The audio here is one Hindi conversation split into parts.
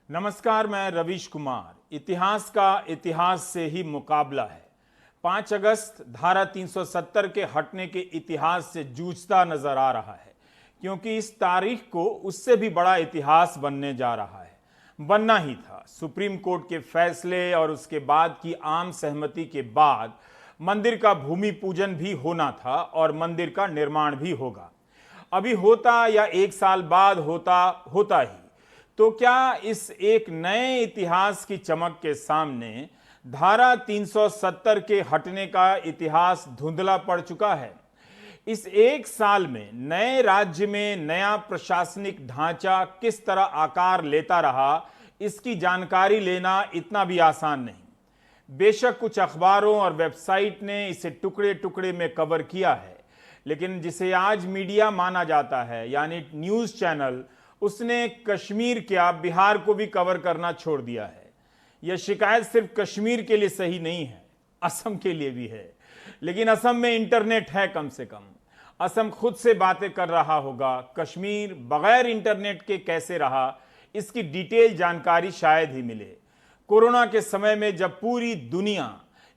नमस्कार, मैं रवीश कुमार। इतिहास का इतिहास से ही मुकाबला है। 5 अगस्त धारा 370 के हटने के इतिहास से जूझता नजर आ रहा है, क्योंकि इस तारीख को उससे भी बड़ा इतिहास बनने जा रहा है। बनना ही था। सुप्रीम कोर्ट के फैसले और उसके बाद की आम सहमति के बाद मंदिर का भूमि पूजन भी होना था और मंदिर का निर्माण भी होगा। अभी होता या 1 साल बाद होता ही, तो क्या इस एक नए इतिहास की चमक के सामने धारा 370 के हटने का इतिहास धुंधला पड़ चुका है? इस 1 साल में नए राज्य में नया प्रशासनिक ढांचा किस तरह आकार लेता रहा, इसकी जानकारी लेना इतना भी आसान नहीं। बेशक कुछ अखबारों और वेबसाइट ने इसे टुकड़े टुकड़े में कवर किया है, लेकिन जिसे आज मीडिया माना जाता है, यानी न्यूज चैनल, उसने कश्मीर क्या बिहार को भी कवर करना छोड़ दिया है। यह शिकायत सिर्फ कश्मीर के लिए सही नहीं है, असम के लिए भी है। लेकिन असम में इंटरनेट है, कम से कम असम खुद से बातें कर रहा होगा। कश्मीर बगैर इंटरनेट के कैसे रहा, इसकी डिटेल जानकारी शायद ही मिले। कोरोना के समय में जब पूरी दुनिया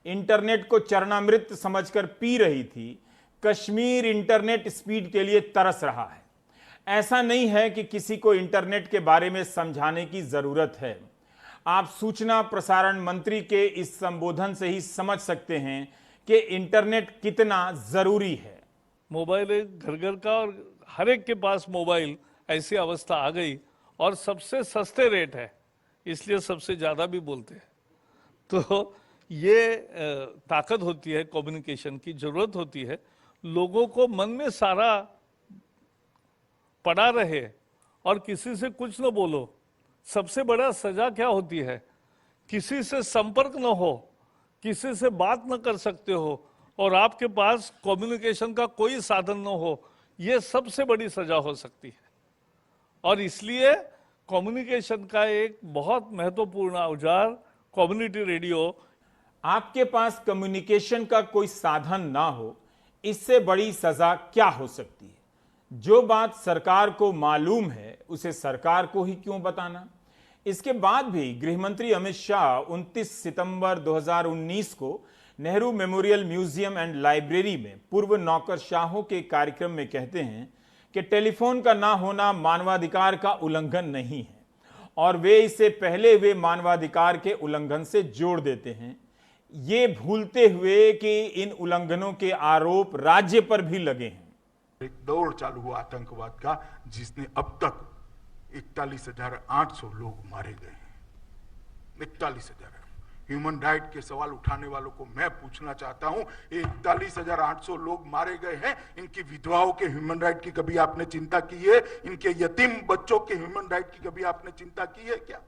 इंटरनेट को चरणामृत समझकर पी रही थी, कश्मीर इंटरनेट स्पीड के लिए तरस रहा है। ऐसा नहीं है कि किसी को इंटरनेट के बारे में समझाने की जरूरत है। आप सूचना प्रसारण मंत्री के इस संबोधन से ही समझ सकते हैं कि इंटरनेट कितना जरूरी है। मोबाइल एक घर घर का और हर एक के पास मोबाइल, ऐसी अवस्था आ गई और सबसे सस्ते रेट है, इसलिए सबसे ज़्यादा भी बोलते हैं। तो ये ताकत होती है, कम्युनिकेशन की ज़रूरत होती है। लोगों को मन में सारा पड़ा रहे और किसी से कुछ न बोलो। सबसे बड़ा सजा क्या होती है? किसी से संपर्क न हो, किसी से बात न कर सकते हो और आपके पास कम्युनिकेशन का कोई साधन न हो, यह सबसे बड़ी सजा हो सकती है। और इसलिए कम्युनिकेशन का एक बहुत महत्वपूर्ण औजार कम्युनिटी रेडियो। आपके पास कम्युनिकेशन का कोई साधन ना हो, इससे बड़ी सजा क्या हो सकती है? जो बात सरकार को मालूम है, उसे सरकार को ही क्यों बताना? इसके बाद भी गृहमंत्री अमित शाह 29 सितंबर 2019 को Nehru memorial museum and library में पूर्व नौकरशाहों के कार्यक्रम में कहते हैं कि टेलीफोन का ना होना मानवाधिकार का उल्लंघन नहीं है, और वे इसे पहले हुए मानवाधिकार के उल्लंघन से जोड़ देते हैं, ये भूलते हुए कि इन उल्लंघनों के आरोप राज्य पर भी लगे हैं। एक दौर चालू हुआ आतंकवाद का, जिसने अब तक 41,800 लोग मारे गए हैं। 41,000। ह्यूमन राइट के सवाल उठाने वालों को मैं पूछना चाहता हूं, 41,800 लोग मारे गए हैं, इनकी विधवाओं के ह्यूमन राइट की कभी आपने चिंता की है? इनके यतीम बच्चों के ह्यूमन राइट की कभी आपने चिंता की है क्या?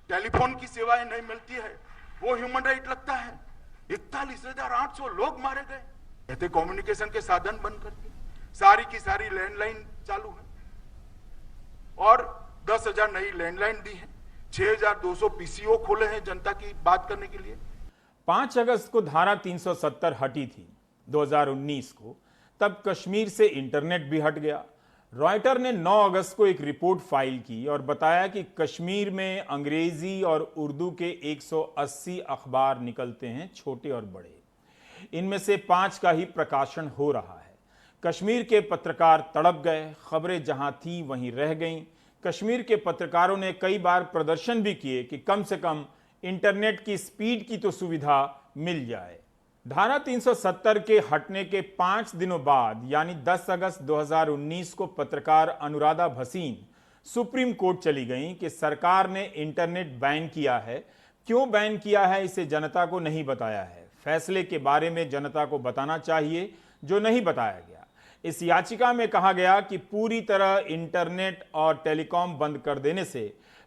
टेलीफोन की सेवाएं नहीं मिलती है, वो ह्यूमन राइट लगता है? 41,800 लोग मारे गए, कहते कम्युनिकेशन के साधन बंद करके। सारी की सारी लैंडलाइन चालू है और 10,000 नई लैंडलाइन दी है। 6,200 पीसीओ खोले हैं जनता की बात करने के लिए। 5 अगस्त को धारा 370 हटी थी 2019 को, तब कश्मीर से इंटरनेट भी हट गया। रॉयटर ने 9 अगस्त को एक रिपोर्ट फाइल की और बताया कि कश्मीर में अंग्रेजी और उर्दू के 180 अखबार निकलते हैं, छोटे और बड़े। इनमें से 5 का ही प्रकाशन हो रहा है। कश्मीर के पत्रकार तड़प गए, खबरें जहां थीं वहीं रह गईं। कश्मीर के पत्रकारों ने कई बार प्रदर्शन भी किए कि कम से कम इंटरनेट की स्पीड की तो सुविधा मिल जाए। धारा 370 के हटने के 5 दिनों बाद, यानी 10 अगस्त 2019 को पत्रकार अनुराधा भसीन सुप्रीम कोर्ट चली गईं कि सरकार ने इंटरनेट बैन किया है। क्यों बैन किया है, इसे जनता को नहीं बताया है। फैसले के बारे में जनता को बताना चाहिए, जो नहीं बताया गया। इस याचिका में कहा गया कि पूरी तरह इंटरनेट और टेलीकॉम बंद कर देने से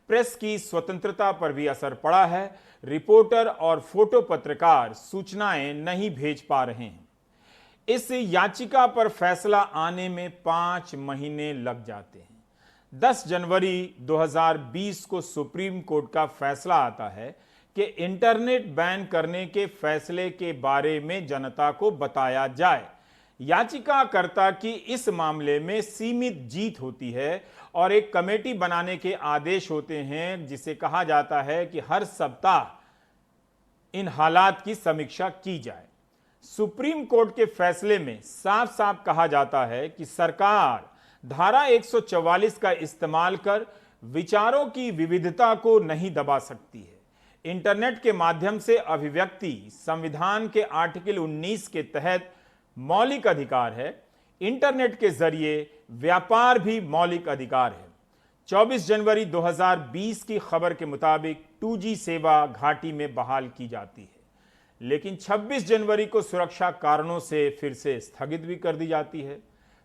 प्रेस की स्वतंत्रता पर भी असर पड़ा है। रिपोर्टर और फोटो पत्रकार सूचनाएं नहीं भेज पा रहे हैं। इस याचिका पर फैसला आने में 5 महीने लग जाते हैं। 10 जनवरी 2020 को सुप्रीम कोर्ट का फैसला आता है कि इंटरनेट बैन करने के फैसले के बारे में जनता को बताया जाए। याचिकाकर्ता की इस मामले में सीमित जीत होती है और एक कमेटी बनाने के आदेश होते हैं जिसे कहा जाता है कि हर सप्ताह इन हालात की समीक्षा की जाए। सुप्रीम कोर्ट के फैसले में साफ साफ कहा जाता है कि सरकार धारा 144 का इस्तेमाल कर विचारों की विविधता को नहीं दबा सकती है। इंटरनेट के माध्यम से अभिव्यक्ति संविधान के आर्टिकल 19 के तहत मौलिक अधिकार है। इंटरनेट के जरिए व्यापार भी मौलिक अधिकार है। 24 जनवरी 2020 की खबर के मुताबिक 2G सेवा घाटी में बहाल की जाती है, लेकिन 26 जनवरी को सुरक्षा कारणों से फिर से स्थगित भी कर दी जाती है।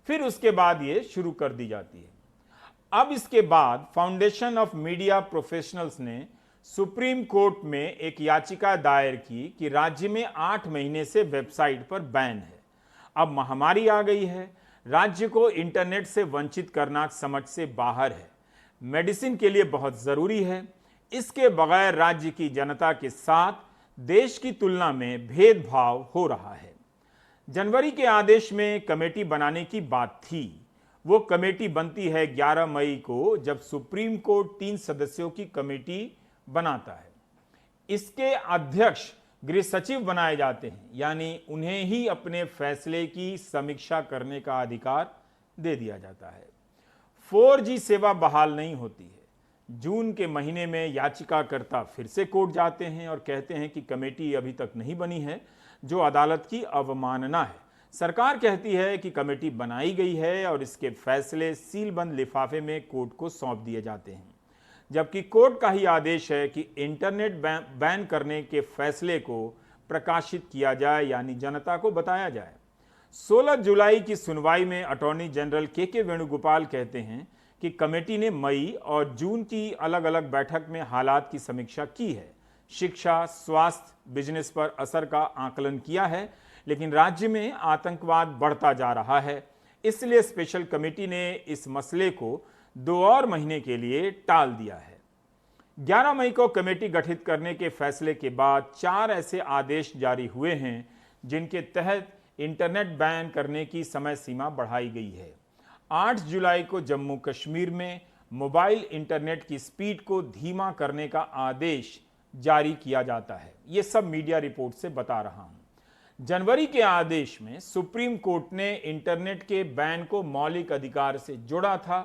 फिर उसके बाद ये शुरू कर दी जाती है। अब इसके बाद फाउंडेशन ऑफ मीडिया प्रोफेशनल्स ने सुप्रीम कोर्ट में एक याचिका दायर की कि राज्य में 8 महीने से वेबसाइट पर बैन है। अब महामारी आ गई है, राज्य को इंटरनेट से वंचित करना समझ से बाहर है। मेडिसिन के लिए बहुत जरूरी है। इसके बगैर राज्य की जनता के साथ देश की तुलना में भेदभाव हो रहा है। जनवरी के आदेश में कमेटी बनाने की बात थी। वो कमेटी बनती है 11 मई को, जब सुप्रीम कोर्ट 3 सदस्यों की कमेटी बनाता है। इसके अध्यक्ष गृह सचिव बनाए जाते हैं, यानी उन्हें ही अपने फैसले की समीक्षा करने का अधिकार दे दिया जाता है। 4G सेवा बहाल नहीं होती है। जून के महीने में याचिकाकर्ता फिर से कोर्ट जाते हैं और कहते हैं कि कमेटी अभी तक नहीं बनी है, जो अदालत की अवमानना है। सरकार कहती है कि कमेटी बनाई गई है और इसके फैसले सीलबंद लिफाफे में कोर्ट को सौंप दिए जाते हैं, जबकि कोर्ट का ही आदेश है कि इंटरनेट बैन करने के फैसले को प्रकाशित किया जाए, यानी जनता को बताया जाए। 16 जुलाई की सुनवाई में अटॉर्नी जनरल के वेणुगोपाल कहते हैं कि कमेटी ने मई और जून की अलग अलग बैठक में हालात की समीक्षा की है, शिक्षा, स्वास्थ्य, बिजनेस पर असर का आकलन किया है, लेकिन राज्य में आतंकवाद बढ़ता जा रहा है। इसलिए स्पेशल कमेटी ने इस मसले को 2 और महीने के लिए टाल दिया है। 11 मई को कमेटी गठित करने के फैसले के बाद 4 ऐसे आदेश जारी हुए हैं जिनके तहत इंटरनेट बैन करने की समय सीमा बढ़ाई गई है। 8 जुलाई को जम्मू कश्मीर में मोबाइल इंटरनेट की स्पीड को धीमा करने का आदेश जारी किया जाता है। यह सब मीडिया रिपोर्ट से बता रहा हूं। जनवरी के आदेश में सुप्रीम कोर्ट ने इंटरनेट के बैन को मौलिक अधिकार से जोड़ा था।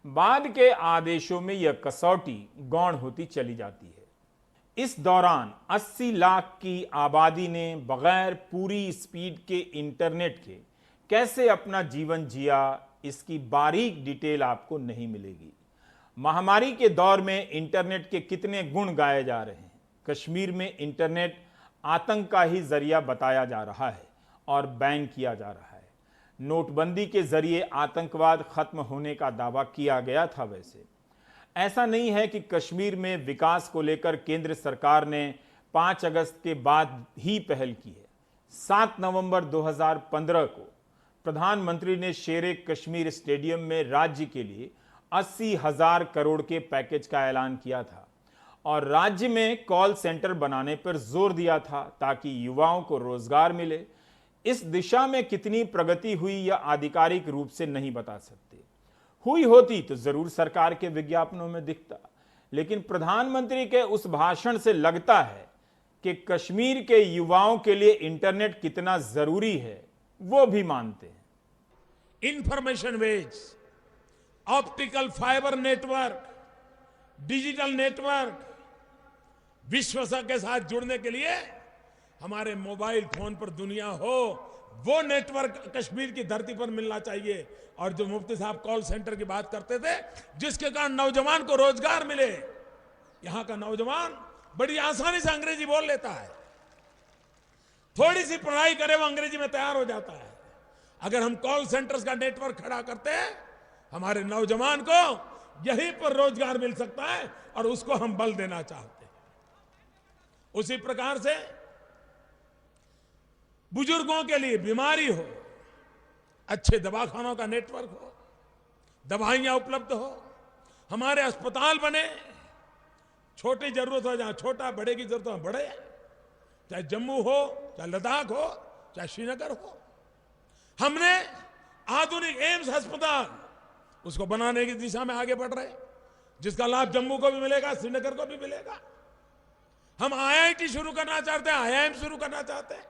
बाद के आदेशों में यह कसौटी गौण होती चली जाती है। इस दौरान 80 लाख की आबादी ने बगैर पूरी स्पीड के इंटरनेट के कैसे अपना जीवन जिया, इसकी बारीक डिटेल आपको नहीं मिलेगी। महामारी के दौर में इंटरनेट के कितने गुण गाए जा रहे हैं। कश्मीर में इंटरनेट आतंक का ही जरिया बताया जा रहा है और बैन किया जा रहा है। नोटबंदी के जरिए आतंकवाद खत्म होने का दावा किया गया था। वैसे ऐसा नहीं है कि कश्मीर में विकास को लेकर केंद्र सरकार ने 5 अगस्त के बाद ही पहल की है। 7 नवंबर 2015 को प्रधानमंत्री ने शेरे कश्मीर स्टेडियम में राज्य के लिए 80,000 करोड़ के पैकेज का ऐलान किया था और राज्य में कॉल सेंटर बनाने पर जोर दिया था ताकि युवाओं को रोजगार मिले। इस दिशा में कितनी प्रगति हुई यह आधिकारिक रूप से नहीं बता सकते। हुई होती तो जरूर सरकार के विज्ञापनों में दिखता, लेकिन प्रधानमंत्री के उस भाषण से लगता है कि कश्मीर के युवाओं के लिए इंटरनेट कितना जरूरी है वो भी मानते हैं। Information ways, optical fibre network, digital network, विश्व के साथ जुड़ने के लिए हमारे मोबाइल फोन पर दुनिया हो, वो नेटवर्क कश्मीर की धरती पर मिलना चाहिए। और जो मुफ्ती साहब कॉल सेंटर की बात करते थे, जिसके कारण नौजवान को रोजगार मिले, यहां का नौजवान बड़ी आसानी से अंग्रेजी बोल लेता है, थोड़ी सी पढ़ाई करे वो अंग्रेजी में तैयार हो जाता है। अगर हम कॉल सेंटर्स का नेटवर्क खड़ा करते हैं, हमारे नौजवान को यहीं पर रोजगार मिल सकता है और उसको हम बल देना चाहते हैं। उसी प्रकार से बुजुर्गों के लिए बीमारी हो, अच्छे दवाखानों का नेटवर्क हो, दवाइयां उपलब्ध हो, हमारे अस्पताल बने, छोटी जरूरत हो जहां छोटा, बड़े की जरूरत हो बड़े, चाहे जम्मू हो, चाहे लद्दाख हो, चाहे श्रीनगर हो। हमने आधुनिक एम्स अस्पताल उसको बनाने की दिशा में आगे बढ़ रहे हैं, जिसका लाभ जम्मू को भी मिलेगा, श्रीनगर को भी मिलेगा। हम आईआईटी शुरू करना चाहते हैं, आईआईएम शुरू करना चाहते हैं,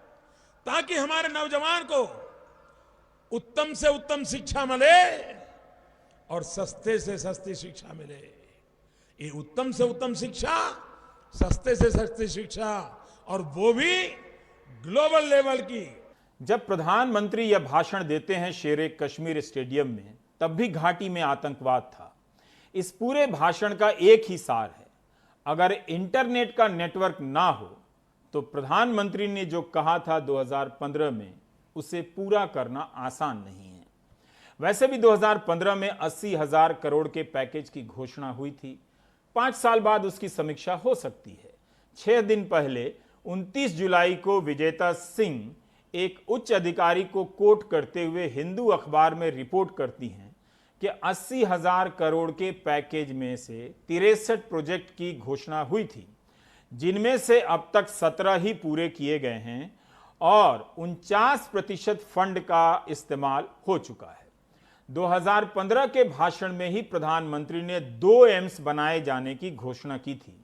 ताकि हमारे नौजवान को उत्तम से उत्तम शिक्षा मिले और सस्ते से सस्ती शिक्षा मिले। ये उत्तम से उत्तम शिक्षा, सस्ते से सस्ती शिक्षा, और वो भी ग्लोबल लेवल की। जब प्रधानमंत्री यह भाषण देते हैं शेरे कश्मीर स्टेडियम में, तब भी घाटी में आतंकवाद था। इस पूरे भाषण का एक ही सार है, अगर इंटरनेट का नेटवर्क ना हो तो प्रधानमंत्री ने जो कहा था 2015 में, उसे पूरा करना आसान नहीं है। वैसे भी 2015 में 80,000 करोड़ के पैकेज की घोषणा हुई थी। 5 साल बाद उसकी समीक्षा हो सकती है। 6 दिन पहले 29 जुलाई को विजेता सिंह एक उच्च अधिकारी को कोट करते हुए हिंदू अखबार में रिपोर्ट करती हैं कि 80,000 करोड़ के पैकेज में से 63 प्रोजेक्ट की घोषणा हुई थी, जिनमें से अब तक 17 ही पूरे किए गए हैं और 49% फंड का इस्तेमाल हो चुका है। 2015 के भाषण में ही प्रधानमंत्री ने 2 एम्स बनाए जाने की घोषणा की थी।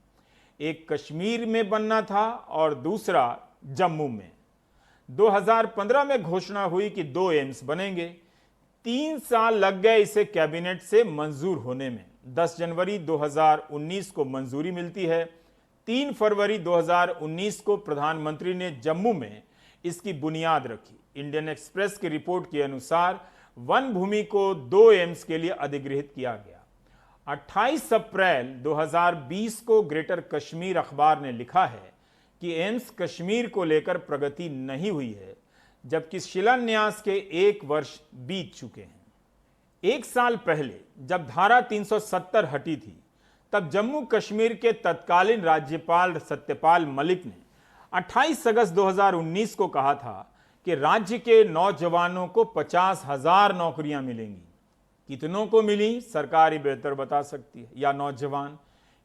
एक कश्मीर में बनना था और दूसरा जम्मू में। 2015 में घोषणा हुई कि 2 एम्स बनेंगे। 3 साल लग गए इसे कैबिनेट से मंजूर होने में। 10 जनवरी 2019 को मंजूरी मिलती है। 3 फरवरी 2019 को प्रधानमंत्री ने जम्मू में इसकी बुनियाद रखी। इंडियन एक्सप्रेस की रिपोर्ट के अनुसार वन भूमि को 2 एम्स के लिए अधिग्रहित किया गया। 28 अप्रैल 2020 को ग्रेटर कश्मीर अखबार ने लिखा है कि एम्स कश्मीर को लेकर प्रगति नहीं हुई है, जबकि शिलान्यास के 1 वर्ष बीत चुके हैं। 1 साल पहले जब धारा 370 हटी थी, तब जम्मू कश्मीर के तत्कालीन राज्यपाल सत्यपाल मलिक ने 28 अगस्त 2019 को कहा था कि राज्य के नौजवानों को 50,000 नौकरियां मिलेंगी। कितनों को मिली सरकार ही बेहतर बता सकती है, या नौजवान।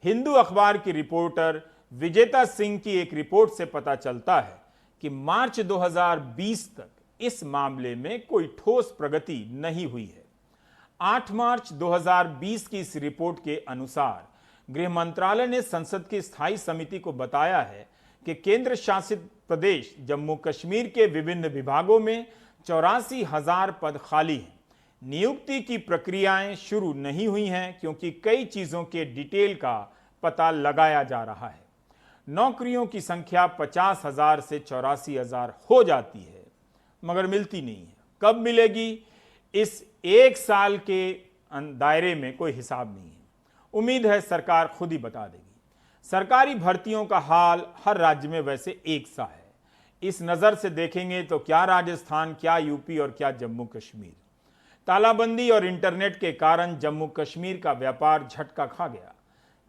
हिंदू अखबार की रिपोर्टर विजेता सिंह की एक रिपोर्ट से पता चलता है कि मार्च 2020 तक इस मामले में कोई ठोस प्रगति नहीं हुई है। 8 मार्च 2020 की इस रिपोर्ट के अनुसार गृह मंत्रालय ने संसद की स्थायी समिति को बताया है कि केंद्र शासित प्रदेश जम्मू कश्मीर के विभिन्न विभागों में 84,000 पद खाली हैं। नियुक्ति की प्रक्रियाएं शुरू नहीं हुई हैं क्योंकि कई चीजों के डिटेल का पता लगाया जा रहा है। नौकरियों की संख्या 50,000 से 84,000 हो जाती है, मगर मिलती नहीं है। कब मिलेगी, इस 1 साल के दायरे में कोई हिसाब नहीं है। उम्मीद है सरकार खुद ही बता देगी। सरकारी भर्तियों का हाल हर राज्य में वैसे एक सा है। इस नज़र से देखेंगे तो क्या राजस्थान, क्या यूपी और क्या जम्मू कश्मीर। तालाबंदी और इंटरनेट के कारण जम्मू कश्मीर का व्यापार झटका खा गया।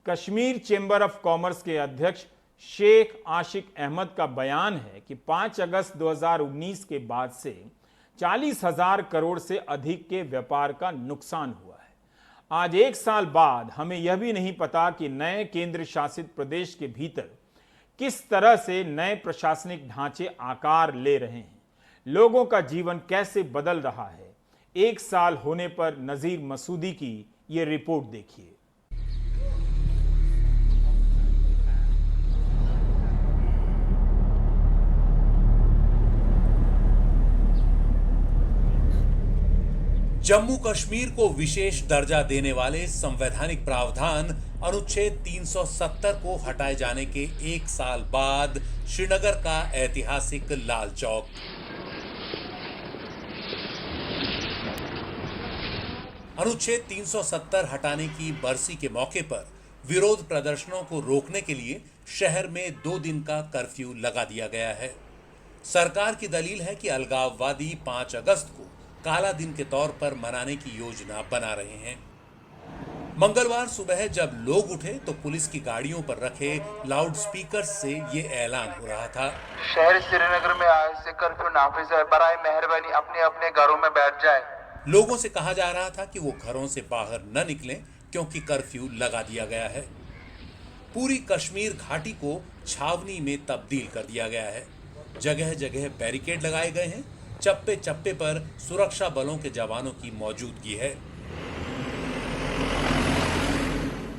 कश्मीर चेंबर ऑफ कॉमर्स के अध्यक्ष शेख आशिक अहमद का बयान है कि 5 अगस्त 2019 के बाद से 40,000 करोड़ से अधिक के व्यापार का नुकसान हुआ है। आज 1 साल बाद हमें यह भी नहीं पता कि नए केंद्र शासित प्रदेश के भीतर किस तरह से नए प्रशासनिक ढांचे आकार ले रहे हैं, लोगों का जीवन कैसे बदल रहा है। 1 साल होने पर नजीर मसूदी की ये रिपोर्ट देखिए। जम्मू कश्मीर को विशेष दर्जा देने वाले संवैधानिक प्रावधान अनुच्छेद 370 को हटाए जाने के 1 साल बाद श्रीनगर का ऐतिहासिक लाल चौक। अनुच्छेद 370 हटाने की बरसी के मौके पर विरोध प्रदर्शनों को रोकने के लिए शहर में 2 दिन का कर्फ्यू लगा दिया गया है। सरकार की दलील है कि अलगाववादी 5 अगस्त को काला दिन के तौर पर मनाने की योजना बना रहे हैं। मंगलवार सुबह जब लोग उठे तो पुलिस की गाड़ियों पर रखे लाउडस्पीकर से ये ऐलान हो रहा था, शहर श्रीनगर में आज से कर्फ्यू नाफिज है, बराए मेहरबानी अपने अपने घरों में बैठ जाए। लोगों से कहा जा रहा था कि वो घरों से बाहर न निकलें क्योंकि कर्फ्यू लगा दिया गया है। पूरी कश्मीर घाटी को छावनी में तब्दील कर दिया गया है। जगह जगह बैरिकेड लगाए गए हैं। चप्पे चप्पे पर सुरक्षा बलों के जवानों की मौजूदगी है।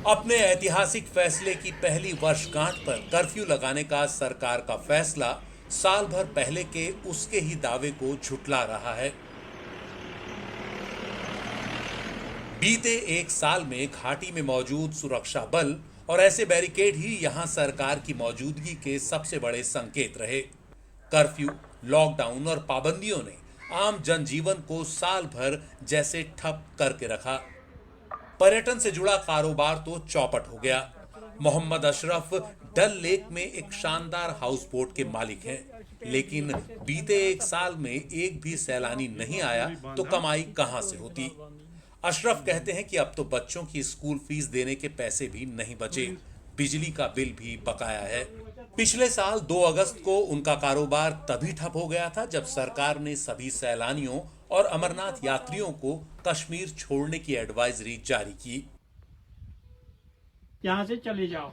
अपने ऐतिहासिक फैसले की पहली वर्षगांठ पर कर्फ्यू लगाने का सरकार का फैसला साल भर पहले के उसके ही दावे को झुठला रहा है। बीते एक साल में घाटी में मौजूद सुरक्षा बल और ऐसे बैरिकेड ही यहां सरकार की मौजूदगी के सबसे बड़े संकेत रहे। कर्फ्यू, लॉकडाउन और पाबंदियों ने आम जनजीवन को साल भर जैसे ठप करके रखा। पर्यटन से जुड़ा कारोबार तो चौपट हो गया। मोहम्मद अशरफ डल लेक में एक शानदार हाउस बोट के मालिक हैं, लेकिन बीते एक साल में एक भी सैलानी नहीं आया तो कमाई कहां से होती। अशरफ कहते हैं कि अब तो बच्चों की स्कूल फीस देने के पैसे भी नहीं बचे, बिजली का बिल भी बकाया है। पिछले साल 2 अगस्त को उनका कारोबार तभी ठप हो गया था जब सरकार ने सभी सैलानियों और अमरनाथ यात्रियों को कश्मीर छोड़ने की एडवाइजरी जारी की। यहाँ से चले जाओ।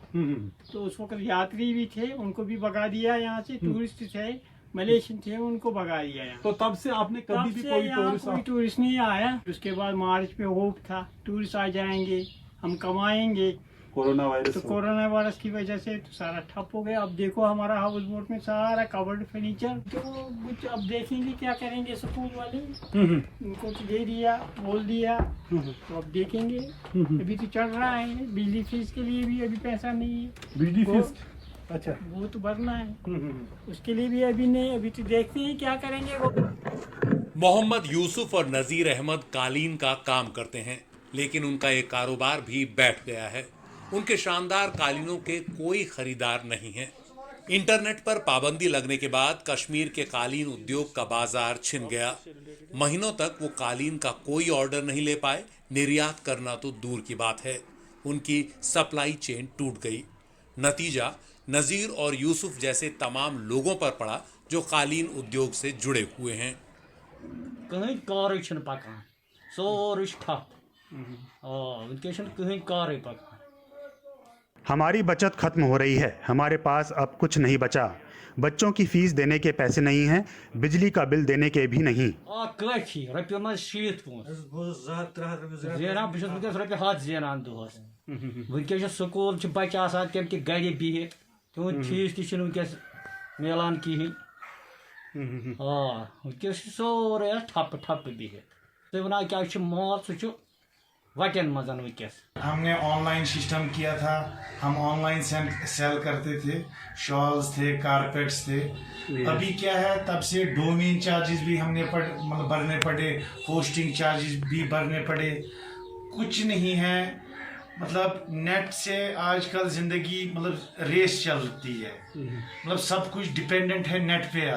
तो उस वक्त यात्री भी थे, उनको भी भगा दिया। यहाँ से टूरिस्ट थे, मलेशियन थे, उनको भगा दिया यहाँ। तो तब से आपने कभी भी कोई टूरिस्ट नहीं आया। उसके बाद मार्च में होप था टूरिस्ट आ जाएंगे, हम कमाएंगे। कोरोना वायरस, तो कोरोना वायरस की वजह से तो सारा ठप हो गया। अब देखो हमारा हाउस बोट में सारा कवर्ड फर्नीचर, तो कुछ अब देखेंगे क्या करेंगे। स्कूल वाले उनको तो दे दिया, बोल दिया, तो अब देखेंगे। अभी तो चल रहा है, बिजली फीस के लिए भी अभी पैसा नहीं है। बिजली फीस, अच्छा, वो तो भरना है, उसके लिए भी अभी नहीं। अभी तो देखते हैं क्या करेंगे वो। मोहम्मद यूसुफ और नजीर अहमद कालीन का काम करते हैं, लेकिन उनका एक कारोबार भी बैठ गया है। उनके शानदार कालीनों के कोई खरीदार नहीं है। इंटरनेट पर पाबंदी लगने के बाद कश्मीर के कालीन उद्योग का बाजार छिन गया। महीनों तक वो कालीन का कोई ऑर्डर नहीं ले पाए, निर्यात करना तो दूर की बात है। उनकी सप्लाई चेन टूट गई। नतीजा नजीर और यूसुफ जैसे तमाम लोगों पर पड़ा जो कालीन उद्योग से जुड़े हुए हैं। कहीं कार पकान, सोरे ठप, कहीं कार पकान। हमारी बचत खत्म हो रही है, हमारे पास अब कुछ नहीं बचा। बच्चों की फीस देने के पैसे नहीं हैं, बिजली का बिल देने के भी नहीं। स्कूल बच्चे तम गे बिहित, तुद फीस तस मिलान कहें। वस सोरे ठप ठप बिहित। तुम वन क्या माल सह वटन मजन वस। हमने ऑनलाइन सिस्टम किया था, हम ऑनलाइन सेल करते थे, शॉल्स थे, कारपेट्स थे। अभी क्या है, तब से डोमेन चार्जेस भी हमने मतलब भरने पड़े, होस्टिंग चार्जेस भी भरने पड़े। कुछ नहीं है, मतलब नेट से आजकल जिंदगी मतलब रेस चलती है, मतलब सब कुछ डिपेंडेंट है नेट पे।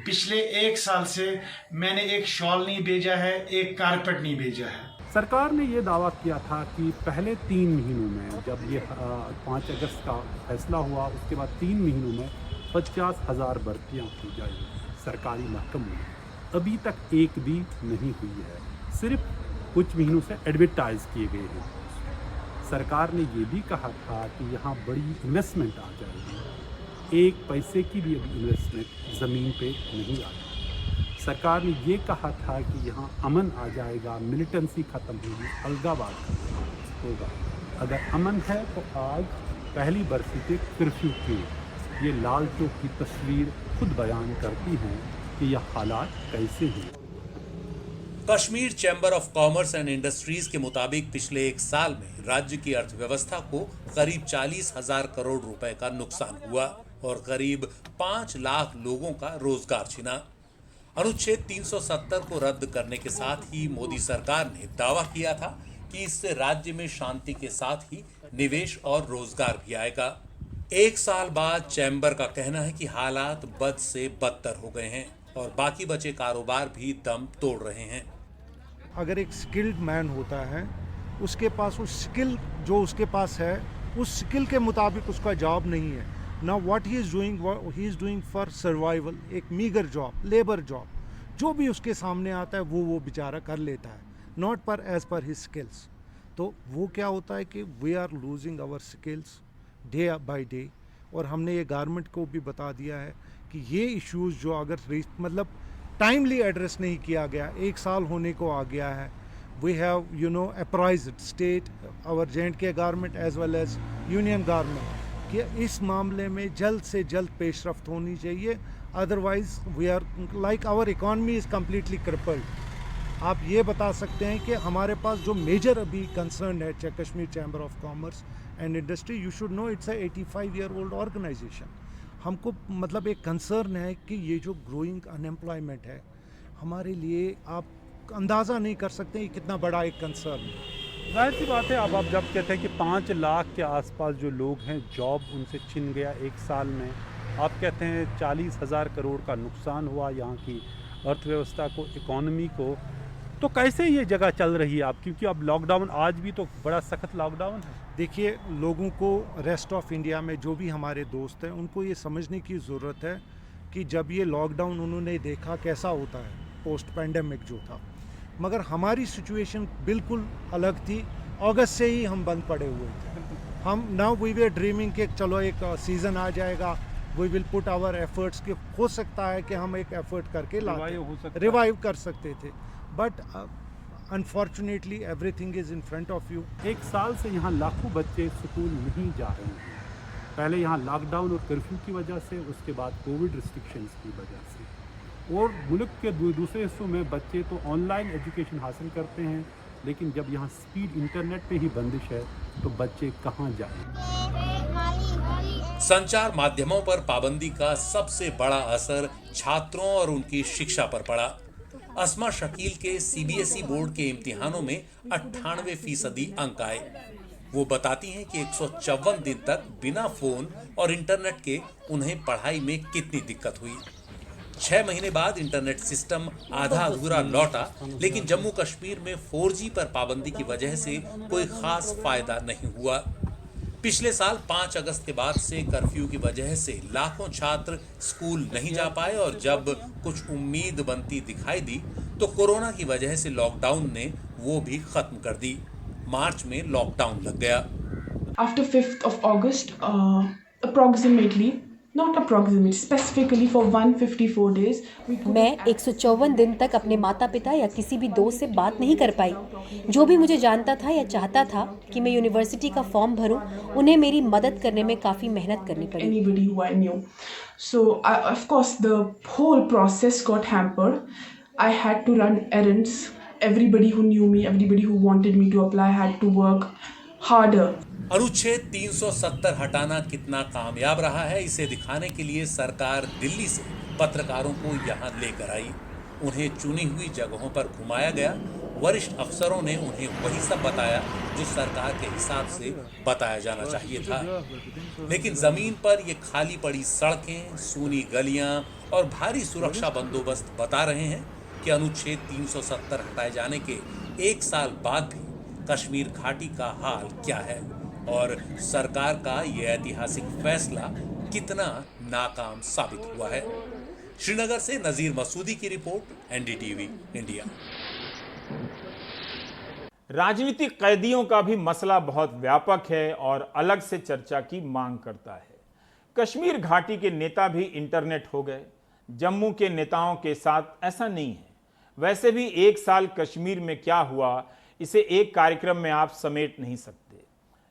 पिछले एक साल से मैंने एक शॉल नहीं भेजा है, एक कारपेट नहीं भेजा है। सरकार ने ये दावा किया था कि पहले 3 महीनों में, जब ये 5 अगस्त का फैसला हुआ, उसके बाद 3 महीनों में 50,000 भर्तियाँ की जाएंगी सरकारी महकमों में। अभी तक एक भी नहीं हुई है, सिर्फ कुछ महीनों से एडवर्टाइज किए गए हैं। सरकार ने ये भी कहा था कि यहाँ बड़ी इन्वेस्टमेंट आ जाएगी, एक पैसे की भी अभी इन्वेस्टमेंट ज़मीन पे नहीं आई। सरकार ने ये कहा था कि यहाँ अमन आ जाएगा, मिलिटेंसी ख़त्म होगी, अलगावाद खत्म होगा। अगर अमन है तो आज पहली बरसी के कर्फ्यू की ये लाल चौक की तस्वीर खुद बयान करती हैं कि यह हालात कैसे हैं। Kashmir chamber of commerce and industries के मुताबिक पिछले एक साल में राज्य की अर्थव्यवस्था को करीब 40,000 करोड़ रुपए का नुकसान हुआ और करीब 5 लाख लोगों का रोजगार छिना। अनुच्छेद 370 को रद्द करने के साथ ही मोदी सरकार ने दावा किया था कि इससे राज्य में शांति के साथ ही निवेश और रोजगार भी आएगा। एक साल बाद चैम्बर का कहना है कि हालात बद से बदतर हो गए हैं और बाकी बचे कारोबार भी दम तोड़ रहे हैं। अगर एक स्किल्ड मैन होता है, उसके पास उस स्किल जो उसके पास है, उस स्किल के मुताबिक उसका जॉब नहीं है। Now what he is doing for survival, एक मीगर जॉब, लेबर जॉब, जो भी उसके सामने आता है वो बेचारा कर लेता है, नॉट पर एज पर हिज स्किल्स। तो वो क्या होता है कि we are losing our skills day by day. और हमने ये गवर्नमेंट को भी बता दिया है कि ये इश्यूज़ जो अगर मतलब टाइमली एड्रेस नहीं किया गया। 1 साल होने को आ गया है। We have apprised state, our J&K government as well as union government कि इस मामले में जल्द से जल्द पेशरफ्त होनी चाहिए, otherwise we are like our economy is completely crippled. आप ये बता सकते हैं कि हमारे पास जो मेजर अभी कंसर्न है Kashmir chamber of commerce and industry, you should know it's a 85-year-old organisation. हमको मतलब एक कंसर्न है कि ये जो ग्रोइंग अनएम्प्लॉयमेंट है हमारे लिए, आप अंदाज़ा नहीं कर सकते ये कितना बड़ा एक कंसर्न है। जाहिर सी बात है, अब आप जब कहते हैं कि 5 लाख के आसपास जो लोग हैं जॉब उनसे छिन गया 1 साल में, आप कहते हैं 40,000 करोड़ का नुकसान हुआ यहाँ की अर्थव्यवस्था को, इकॉनमी को, तो कैसे ये जगह चल रही है आप? क्योंकि अब लॉकडाउन, आज भी तो बड़ा सख्त लॉकडाउन है। देखिए, लोगों को रेस्ट ऑफ इंडिया में जो भी हमारे दोस्त हैं उनको ये समझने की ज़रूरत है कि जब ये लॉकडाउन उन्होंने देखा कैसा होता है पोस्ट पैंडेमिक जो था, मगर हमारी सिचुएशन बिल्कुल अलग थी। अगस्त से ही हम बंद पड़े हुए थे। हम नाउ वी वर ड्रीमिंग कि चलो एक सीज़न आ जाएगा, we will put our efforts कि हो सकता है कि हम एक एफर्ट करके रिवाइव कर सकते थे, but unfortunately everything is in front of you. 1 साल से यहाँ लाखों बच्चे स्कूल नहीं जा रहे हैं। पहले यहाँ लॉकडाउन और कर्फ्यू की वजह से, उसके बाद कोविड रिस्ट्रिक्शंस की वजह से, और मुल्क के दूसरे हिस्सों में बच्चे तो ऑनलाइन एजुकेशन हासिल करते हैं, लेकिन जब यहाँ स्पीड इंटरनेट पे ही बंदिश है तो बच्चे कहाँ जाएं? संचार माध्यमों पर पाबंदी का सबसे बड़ा असर छात्रों और उनकी शिक्षा पर पड़ा। अस्मा शकील के CBSE बोर्ड के इम्तिहानों में 98% अंक आए। वो बताती हैं कि 154 दिन तक बिना फोन और इंटरनेट के उन्हें पढ़ाई में कितनी दिक्कत हुई। 6 महीने बाद इंटरनेट सिस्टम आधा अधूरा लौटा, लेकिन जम्मू कश्मीर में 4G पर पाबंदी की वजह से कोई खास फायदा नहीं हुआ। पिछले साल 5 अगस्त के बाद से कर्फ्यू की वजह से लाखों छात्र स्कूल नहीं जा पाए, और जब कुछ उम्मीद बनती दिखाई दी तो कोरोना की वजह से लॉकडाउन ने वो भी खत्म कर दी। मार्च में लॉकडाउन लग गया। After 5th of August, approximately, not approximately, specifically for 154 days, मैं 154 दिन तक अपने माता पिता या किसी भी दोस्त से बात नहीं कर पाई। जो भी मुझे जानता था या चाहता था कि मैं यूनिवर्सिटी का फॉर्म भरूं, उन्हें मेरी मदद करने में काफ़ी मेहनत करनी पड़ी। Anybody who I knew. So, of course, the whole process got hampered. I had to run errands. Everybody who knew me, everybody who wanted me to apply had to work harder. अनुच्छेद 370 हटाना कितना कामयाब रहा है, इसे दिखाने के लिए सरकार दिल्ली से पत्रकारों को यहाँ लेकर आई। उन्हें चुनी हुई जगहों पर घुमाया गया। वरिष्ठ अफसरों ने उन्हें वही सब बताया जो सरकार के हिसाब से बताया जाना चाहिए था। लेकिन जमीन पर ये खाली पड़ी सड़कें, सूनी गलियां और भारी सुरक्षा बंदोबस्त बता रहे हैं कि अनुच्छेद 370 हटाए जाने के 1 साल बाद भी कश्मीर घाटी का हाल क्या है, और सरकार का ये ऐतिहासिक फैसला कितना नाकाम साबित हुआ है। श्रीनगर से नजीर मसूदी की रिपोर्ट, NDTV इंडिया। राजनीतिक कैदियों का भी मसला बहुत व्यापक है और अलग से चर्चा की मांग करता है। कश्मीर घाटी के नेता भी इंटरनेट हो गए। जम्मू के नेताओं के साथ ऐसा नहीं है। वैसे भी 1 साल कश्मीर में क्या हुआ, इसे एक कार्यक्रम में आप समेट नहीं सकते।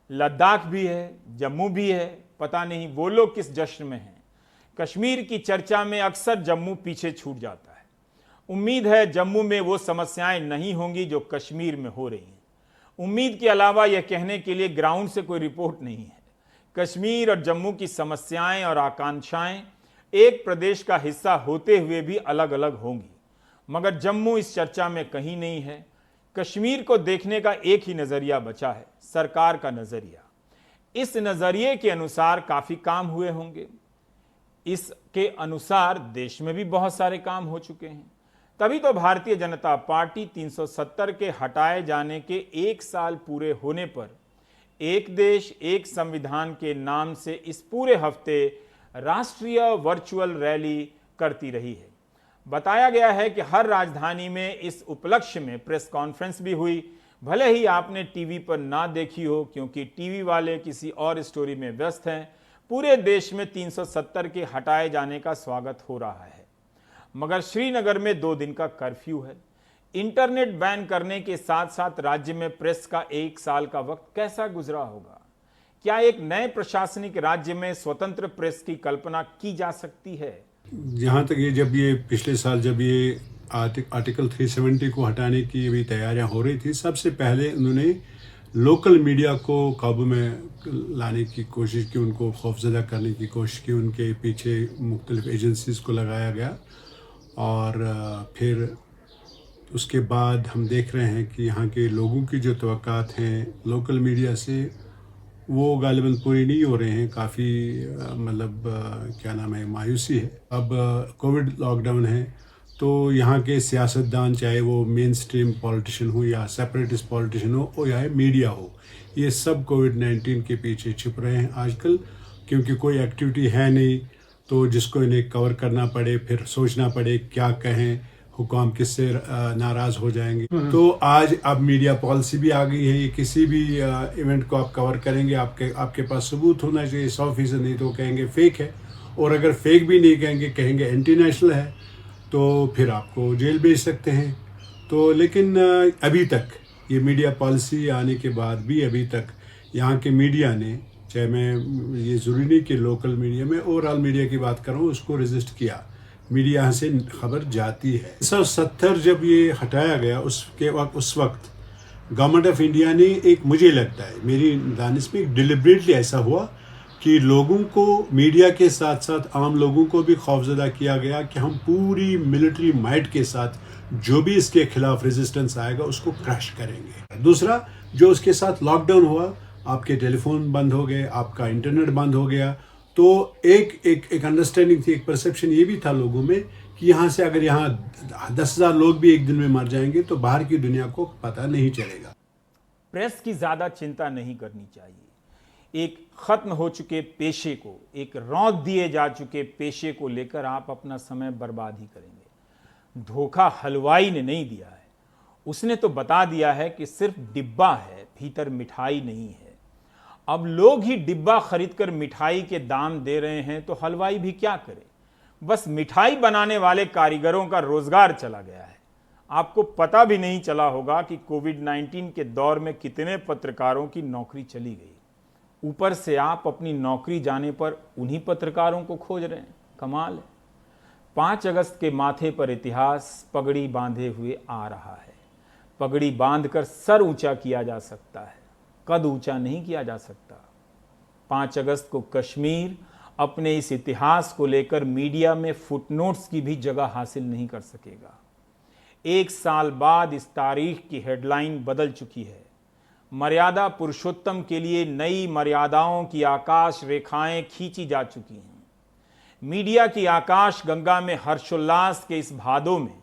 लद्दाख भी है, जम्मू भी है, पता नहीं वो लोग किस जश्न में हैं। कश्मीर की चर्चा में अक्सर जम्मू पीछे छूट जाता है। उम्मीद है जम्मू में वो समस्याएं नहीं होंगी जो कश्मीर में हो रही हैं। उम्मीद के अलावा यह कहने के लिए ग्राउंड से कोई रिपोर्ट नहीं है। कश्मीर और जम्मू की समस्याएं और आकांक्षाएं एक प्रदेश का हिस्सा होते हुए भी अलग अलग होंगी, मगर जम्मू इस चर्चा में कहीं नहीं है। कश्मीर को देखने का एक ही नजरिया बचा है, सरकार का नजरिया। इस नजरिए के अनुसार काफी काम हुए होंगे। इसके अनुसार देश में भी बहुत सारे काम हो चुके हैं। तभी तो भारतीय जनता पार्टी 370 के हटाए जाने के 1 साल पूरे होने पर एक देश एक संविधान के नाम से इस पूरे हफ्ते राष्ट्रीय वर्चुअल रैली करती रही है। बताया गया है कि हर राजधानी में इस उपलक्ष्य में प्रेस कॉन्फ्रेंस भी हुई। भले ही आपने टीवी पर ना देखी हो, क्योंकि टीवी वाले किसी और स्टोरी में व्यस्त हैं। पूरे देश में 370 के हटाए जाने का स्वागत हो रहा है। मगर श्रीनगर में 2 दिन का कर्फ्यू है। इंटरनेट बैन करने के साथ साथ राज्य में प्रेस का 1 साल का वक्त कैसा गुजरा होगा? क्या एक नए प्रशासनिक राज्य में स्वतंत्र प्रेस की कल्पना की जा सकती है? जहाँ तक जब ये पिछले साल जब ये आर्टिकल 370 को हटाने की अभी तैयारियां हो रही थी, सबसे पहले उन्होंने लोकल मीडिया को काबू में लाने की कोशिश की, उनको खौफजदा करने की कोशिश की, उनके पीछे मुख्तलिफ एजेंसीज़ को लगाया गया। और फिर उसके बाद हम देख रहे हैं कि यहाँ के लोगों की जो तवक्कात हैं लोकल मीडिया से, वो गालिबन पूरी नहीं हो रहे हैं। काफ़ी मतलब क्या नाम है, मायूसी है। अब कोविड लॉकडाउन है तो यहाँ के सियासतदान, चाहे वो मेन स्ट्रीम पॉलिटिशियन हो या सेपरेटिस्ट पॉलिटिशियन हो या मीडिया हो, ये सब कोविड-19 के पीछे छिप रहे हैं आजकल, क्योंकि कोई एक्टिविटी है नहीं तो जिसको इन्हें कवर करना पड़े, फिर सोचना पड़े क्या कहें, हुकाम किससे नाराज़ हो जाएंगे। तो आज अब मीडिया पॉलिसी भी आ गई है, ये किसी भी इवेंट को आप कवर करेंगे, आपके पास सबूत होना चाहिए 100%, नहीं तो कहेंगे फेक है, और अगर फेक भी नहीं कहेंगे, कहेंगे एंटी नेशनल है, तो फिर आपको जेल भेज सकते हैं। तो लेकिन अभी तक ये मीडिया पॉलिसी आने के बाद भी अभी तक यहाँ के मीडिया ने, चाहे मैं ये ज़रूरी नहीं कि लोकल मीडिया में, ओवरऑल मीडिया की बात कर रहा हूँ, उसको रेजिस्ट किया। मीडिया यहाँ से खबर जाती है। 1970 जब ये हटाया गया उस वक्त गवर्नमेंट ऑफ इंडिया ने एक, मुझे लगता है मेरी दानिश में, डिलिबरेटली ऐसा हुआ कि लोगों को, मीडिया के साथ साथ आम लोगों को भी खौफजदा किया गया कि हम पूरी मिलिट्री माइट के साथ जो भी इसके खिलाफ रेजिस्टेंस आएगा उसको क्रश करेंगे। दूसरा, जो उसके साथ लॉकडाउन हुआ, आपके टेलीफोन बंद हो गए, आपका इंटरनेट बंद हो गया, तो एक अंडरस्टैंडिंग थी, एक परसेप्शन ये भी था लोगों में कि यहाँ से अगर यहाँ 10,000 लोग भी एक दिन में मर जाएंगे तो बाहर की दुनिया को पता नहीं चलेगा। प्रेस की ज्यादा चिंता नहीं करनी चाहिए। एक खत्म हो चुके पेशे को, एक रौंद दिए जा चुके पेशे को लेकर आप अपना समय बर्बाद ही करेंगे। धोखा हलवाई ने नहीं दिया है, उसने तो बता दिया है कि सिर्फ डिब्बा है, भीतर मिठाई नहीं है। अब लोग ही डिब्बा खरीदकर मिठाई के दाम दे रहे हैं तो हलवाई भी क्या करे? बस मिठाई बनाने वाले कारीगरों का रोजगार चला गया है। आपको पता भी नहीं चला होगा कि कोविड-19 के दौर में कितने पत्रकारों की नौकरी चली गई। ऊपर से आप अपनी नौकरी जाने पर उन्हीं पत्रकारों को खोज रहे हैं। कमाल है। 5 अगस्त के माथे पर इतिहास पगड़ी बांधे हुए आ रहा है। पगड़ी बांधकर सर ऊंचा किया जा सकता है, कद ऊंचा नहीं किया जा सकता। 5 अगस्त को कश्मीर अपने इस इतिहास को लेकर मीडिया में फुटनोट्स की भी जगह हासिल नहीं कर सकेगा। 1 साल बाद इस तारीख की हेडलाइन बदल चुकी है। मर्यादा पुरुषोत्तम के लिए नई मर्यादाओं की आकाश रेखाएं खींची जा चुकी हैं। मीडिया की आकाश गंगा में हर्षोल्लास के इस भादों में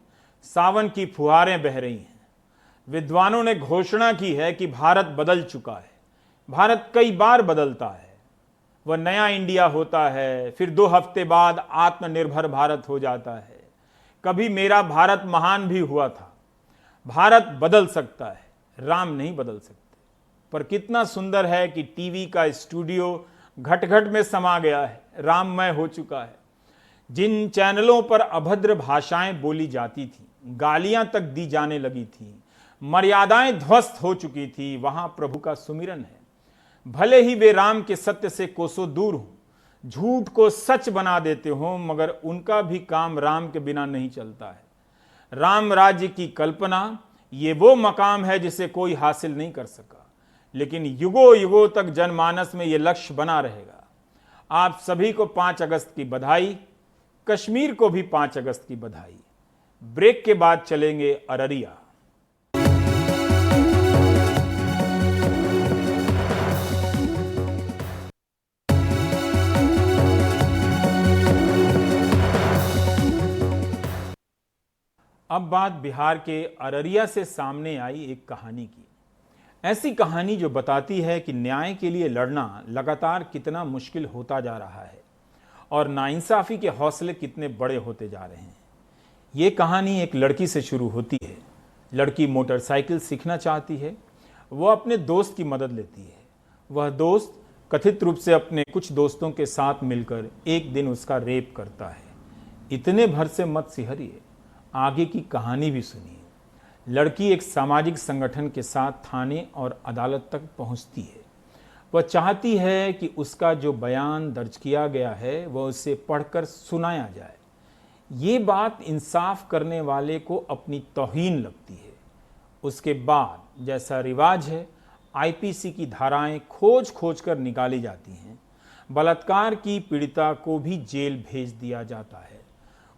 सावन की फुहारें बह रही हैं। विद्वानों ने घोषणा की है कि भारत बदल चुका है। भारत कई बार बदलता है। वह नया इंडिया होता है, फिर 2 हफ्ते बाद आत्मनिर्भर भारत हो जाता है। कभी मेरा भारत महान भी हुआ था। भारत बदल सकता है, राम नहीं बदल सकते। पर कितना सुंदर है कि टीवी का स्टूडियो घट-घट में समा गया है, राममय हो चुका है। जिन चैनलों पर अभद्र भाषाएं बोली जाती थी, गालियां तक दी जाने लगी थी, मर्यादाएं ध्वस्त हो चुकी थी, वहां प्रभु का सुमिरन है। भले ही वे राम के सत्य से कोसों दूर हों, झूठ को सच बना देते हों, मगर उनका भी काम राम के बिना नहीं चलता है। राम राज्य की कल्पना ये वो मकाम है जिसे कोई हासिल नहीं कर सका, लेकिन युगों युगों तक जनमानस में ये लक्ष्य बना रहेगा। आप सभी को 5 अगस्त की बधाई, कश्मीर को भी 5 अगस्त की बधाई। ब्रेक के बाद चलेंगे अररिया। अब बात बिहार के अररिया से सामने आई एक कहानी की। ऐसी कहानी जो बताती है कि न्याय के लिए लड़ना लगातार कितना मुश्किल होता जा रहा है और नाइंसाफी के हौसले कितने बड़े होते जा रहे हैं। ये कहानी एक लड़की से शुरू होती है। लड़की मोटरसाइकिल सीखना चाहती है। वह अपने दोस्त की मदद लेती है। वह दोस्त कथित रूप से अपने कुछ दोस्तों के साथ मिलकर एक दिन उसका रेप करता है। इतने भर से मत सिहरिए, आगे की कहानी भी सुनिए। लड़की एक सामाजिक संगठन के साथ थाने और अदालत तक पहुंचती है। वह चाहती है कि उसका जो बयान दर्ज किया गया है वह उसे पढ़कर सुनाया जाए। ये बात इंसाफ करने वाले को अपनी तौहीन लगती है। उसके बाद जैसा रिवाज है, आईपीसी की धाराएं खोज खोज कर निकाली जाती हैं। बलात्कार की पीड़िता को भी जेल भेज दिया जाता है।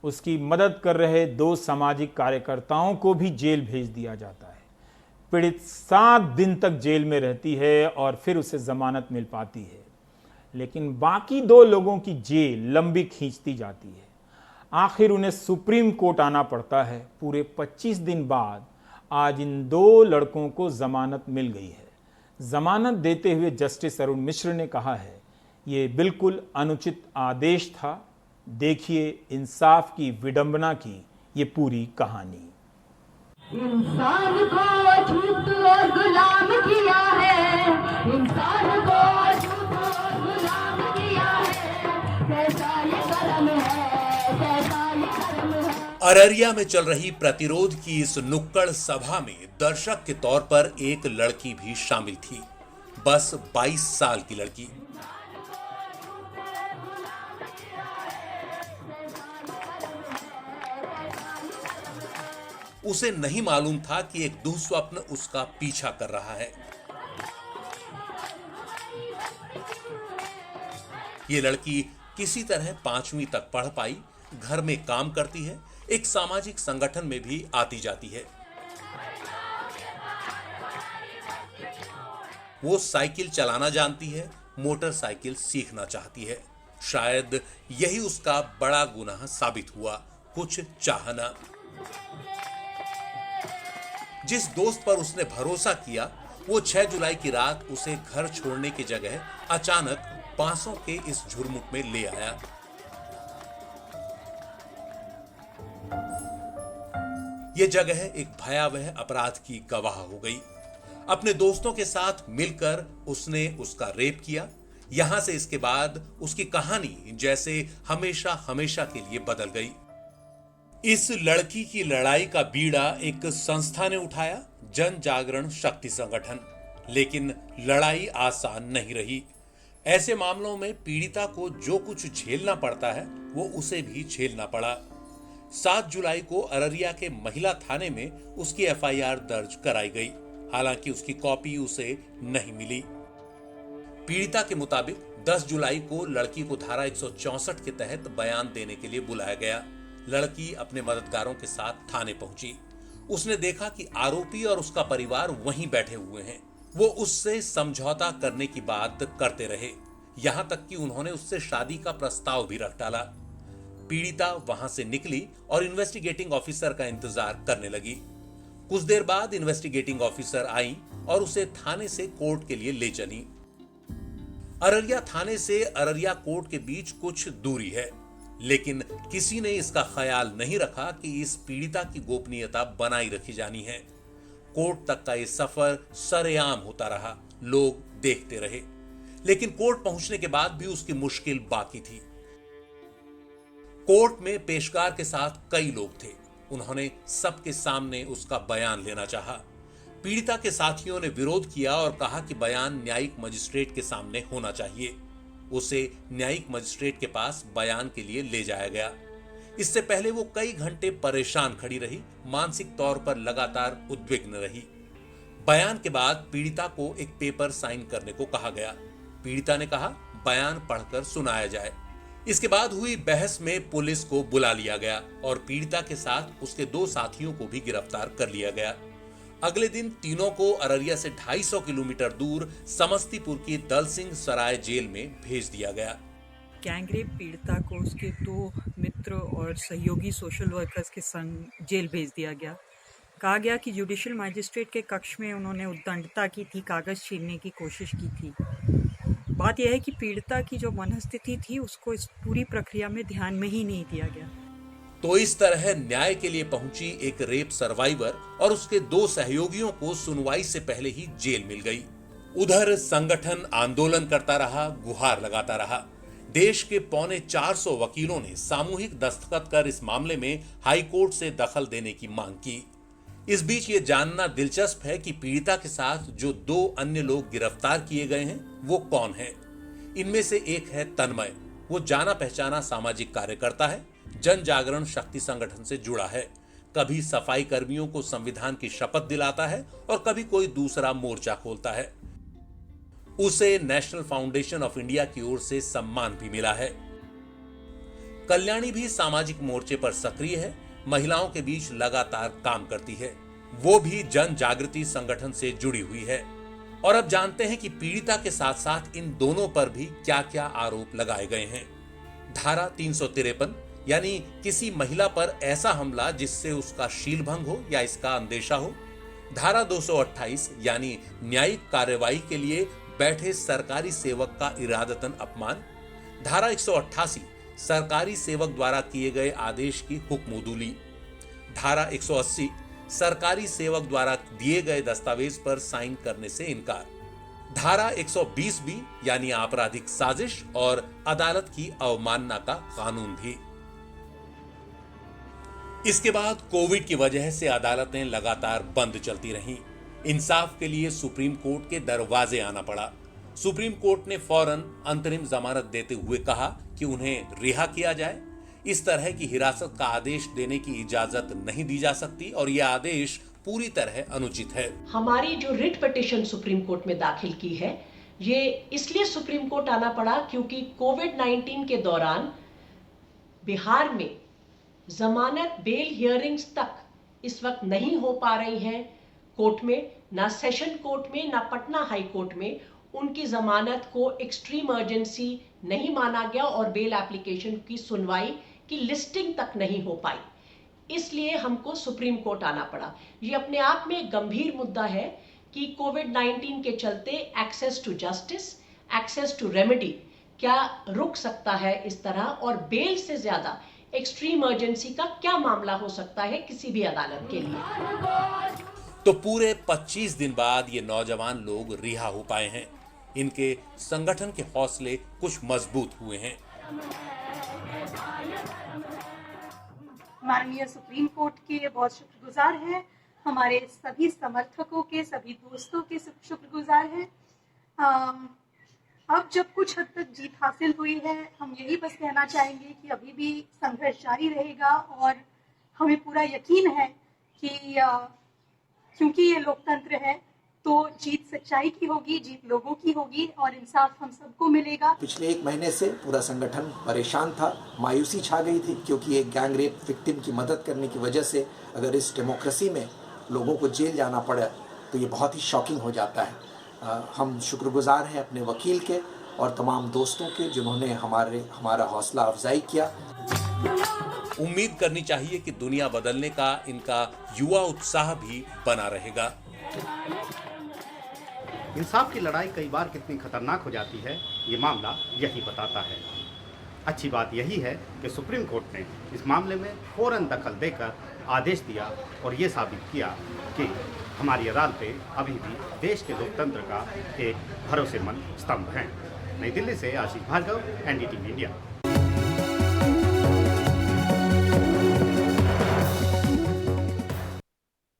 उसकी मदद कर रहे 2 सामाजिक कार्यकर्ताओं को भी जेल भेज दिया जाता है। पीड़ित 7 दिन तक जेल में रहती है और फिर उसे जमानत मिल पाती है, लेकिन बाकी 2 लोगों की जेल लंबी खींचती जाती है। आखिर उन्हें सुप्रीम कोर्ट आना पड़ता है। पूरे 25 दिन बाद आज इन 2 लड़कों को जमानत मिल गई है। जमानत देते हुए जस्टिस अरुण मिश्र ने कहा है, ये बिल्कुल अनुचित आदेश था। देखिए इंसाफ की विडंबना की ये पूरी कहानी। इंसान को अछूत और गुलाम किया है, इंसान को अछूत और गुलाम किया है, कैसा ये कर्म है, कैसा ये कर्म है। अररिया में चल रही प्रतिरोध की इस नुक्कड़ सभा में दर्शक के तौर पर एक लड़की भी शामिल थी, बस 22 साल की लड़की। उसे नहीं मालूम था कि एक दुःस्वप्न उसका पीछा कर रहा है। ये लड़की किसी तरह 5वीं तक पढ़ पाई, घर में काम करती है, एक सामाजिक संगठन में भी आती जाती है। वो साइकिल चलाना जानती है, मोटरसाइकिल सीखना चाहती है। शायद यही उसका बड़ा गुनाह साबित हुआ, कुछ चाहना। जिस दोस्त पर उसने भरोसा किया, वो 6 जुलाई की रात उसे घर छोड़ने की जगह अचानक बांसों के इस झुरमुट में ले आया। ये जगह एक भयावह अपराध की गवाह हो गई। अपने दोस्तों के साथ मिलकर उसने उसका रेप किया। यहां से इसके बाद उसकी कहानी जैसे हमेशा हमेशा के लिए बदल गई। इस लड़की की लड़ाई का बीड़ा एक संस्था ने उठाया, जन जागरण शक्ति संगठन। लेकिन लड़ाई आसान नहीं रही। ऐसे मामलों में पीड़िता को जो कुछ झेलना पड़ता है वो उसे भी झेलना पड़ा। 7 जुलाई को अररिया के महिला थाने में उसकी एफआईआर दर्ज कराई गई। हालांकि उसकी कॉपी उसे नहीं मिली। पीड़िता के मुताबिक 10 जुलाई को लड़की को धारा 164 के तहत बयान देने के लिए बुलाया गया। लड़की अपने मददगारों के साथ थाने पहुंची। उसने देखा कि आरोपी और उसका परिवार वहीं बैठे हुए हैं। वो उससे समझौता करने की बात करते रहे, यहां तक कि उन्होंने उससे शादी का प्रस्ताव भी रख डाला। पीड़िता वहां से निकली और इन्वेस्टिगेटिंग ऑफिसर का इंतजार करने लगी। कुछ देर बाद इन्वेस्टिगेटिंग ऑफिसर आई और उसे थाने से कोर्ट के लिए ले चली। अररिया थाने से अररिया कोर्ट के बीच कुछ दूरी है, लेकिन किसी ने इसका ख्याल नहीं रखा कि इस पीड़िता की गोपनीयता बनाई रखी जानी है। कोर्ट तक का यह सफर सरेआम होता रहा, लोग देखते रहे। लेकिन कोर्ट पहुंचने के बाद भी उसकी मुश्किल बाकी थी। कोर्ट में पेशकार के साथ कई लोग थे। उन्होंने सबके सामने उसका बयान लेना चाहा। पीड़िता के साथियों ने विरोध किया और कहा कि बयान न्यायिक मजिस्ट्रेट के सामने होना चाहिए। उसे न्यायिक मजिस्ट्रेट के पास बयान के लिए ले जाया गया। इससे पहले वो कई घंटे परेशान खड़ी रही, मानसिक तौर पर लगातार उद्विग्न रही। बयान के बाद पीड़िता को एक पेपर साइन करने को कहा गया। पीड़िता ने कहा बयान पढ़कर सुनाया जाए। इसके बाद हुई बहस में पुलिस को बुला लिया गया और पीड़िता के साथ उसके 2 साथियों को भी गिरफ्तार कर लिया गया। अगले दिन तीनों को अररिया से 250 किलोमीटर दूर समस्तीपुर की दल सिंह सराय जेल में भेज दिया गया। गैंगरेप पीड़िता को उसके 2 मित्र और सहयोगी सोशल वर्कर्स के संग जेल भेज दिया गया। कहा गया कि जुडिशियल मजिस्ट्रेट के कक्ष में उन्होंने उद्दंडता की थी, कागज छीनने की कोशिश की थी। बात यह है कि पीड़िता की जो मनस्थिति थी उसको इस पूरी प्रक्रिया में ध्यान में ही नहीं दिया गया। तो इस तरह न्याय के लिए पहुंची एक रेप सर्वाइवर और उसके 2 सहयोगियों को सुनवाई से पहले ही जेल मिल गई। उधर संगठन आंदोलन करता रहा, गुहार लगाता रहा। देश के 450 वकीलों ने सामूहिक दस्तखत कर इस मामले में हाई कोर्ट से दखल देने की मांग की। इस बीच ये जानना दिलचस्प है कि पीड़िता के साथ जो 2 अन्य लोग गिरफ्तार किए गए हैं वो कौन हैं। इनमें से एक है तन्मय। वो जाना पहचाना सामाजिक कार्यकर्ता है, जन जागरण शक्ति संगठन से जुड़ा है। कभी सफाई कर्मियों को संविधान की शपथ दिलाता है और कभी कोई दूसरा मोर्चा खोलता है। उसे नेशनल फाउंडेशन ऑफ इंडिया की ओर से सम्मान भी मिला है। कल्याणी भी सामाजिक मोर्चे पर सक्रिय है, महिलाओं के बीच लगातार काम करती है। वो भी जन जागृति संगठन से जुड़ी हुई है। और अब जानते हैं कि पीड़िता के साथ साथ इन दोनों पर भी क्या क्या आरोप लगाए गए हैं। धारा 353 यानी किसी महिला पर ऐसा हमला जिससे उसका शील भंग हो या इसका अंदेशा हो। धारा 228 यानी न्यायिक कार्रवाई के लिए बैठे सरकारी सेवक का इरादतन अपमान। धारा 188 सरकारी सेवक द्वारा किए गए आदेश की हुक्मोदूली। धारा 180 सरकारी सेवक द्वारा दिए गए दस्तावेज पर साइन करने से इनकार। धारा 120 भी यानी आपराधिक साजिश और अदालत की अवमानना का कानून भी। इसके बाद कोविड की वजह से अदालतें लगातार बंद चलती रहीं। इंसाफ के लिए सुप्रीम कोर्ट के दरवाजे आना पड़ा। सुप्रीम कोर्ट ने फौरन अंतरिम जमानत देते हुए कहा कि उन्हें रिहा किया जाए। इस तरह की हिरासत का आदेश देने की इजाजत नहीं दी जा सकती और यह आदेश पूरी तरह अनुचित है। हमारी जो रिट पिटीशन सुप्रीम कोर्ट में दाखिल की है, ये इसलिए सुप्रीम कोर्ट आना पड़ा क्योंकि कोविड-19 के दौरान बिहार में जमानत बेल हियरिंग्स तक इस वक्त नहीं हो पा रही हैं कोर्ट में, ना सेशन कोर्ट में ना पटना हाई कोर्ट में। उनकी जमानत को एक्सट्रीम अर्जेंसी नहीं माना गया और बेल एप्लीकेशन की सुनवाई की लिस्टिंग तक नहीं हो पाई। इसलिए हमको सुप्रीम कोर्ट आना पड़ा। ये अपने आप में एक गंभीर मुद्दा है कि कोविड-19 के चलते access to justice, access to remedy क्या रुक सकता है इस तरह, और बेल से ज्यादा एक्सट्रीम अर्जेंसी का क्या मामला हो सकता है किसी भी अदालत के लिए। तो पूरे 25 दिन बाद ये नौजवान लोग रिहा हो पाए हैं। इनके संगठन के हौसले कुछ मजबूत हुए हैं। माननीय सुप्रीम कोर्ट के बहुत शुक्रगुजार हैं, हमारे सभी समर्थकों के, सभी दोस्तों के शुक्रगुजार हैं। अब जब कुछ हद तक जीत हासिल हुई है, हम यही बस कहना चाहेंगे कि अभी भी संघर्ष जारी रहेगा और हमें पूरा यकीन है कि क्योंकि ये लोकतंत्र है तो जीत सच्चाई की होगी, जीत लोगों की होगी और इंसाफ हम सबको मिलेगा। पिछले 1 महीने से पूरा संगठन परेशान था, मायूसी छा गई थी क्योंकि एक गैंग रेप विक्टिम की मदद करने की वजह से अगर इस डेमोक्रेसी में लोगों को जेल जाना पड़े तो ये बहुत ही शॉकिंग हो जाता है। हम शुक्रगुजार हैं अपने वकील के और तमाम दोस्तों के जिन्होंने हमारा हौसला अफजाई किया। उम्मीद करनी चाहिए कि दुनिया बदलने का इनका युवा उत्साह भी बना रहेगा। इंसाफ की लड़ाई कई बार कितनी खतरनाक हो जाती है, ये मामला यही बताता है। अच्छी बात यही है कि सुप्रीम कोर्ट ने इस मामले में फौरन दखल देकर आदेश दिया और ये साबित किया कि हमारी अदालतें अभी भी देश के लोकतंत्र का एक भरोसेमंद स्तंभ हैं। नई दिल्ली से आशीष भार्गव, NDTV इंडिया।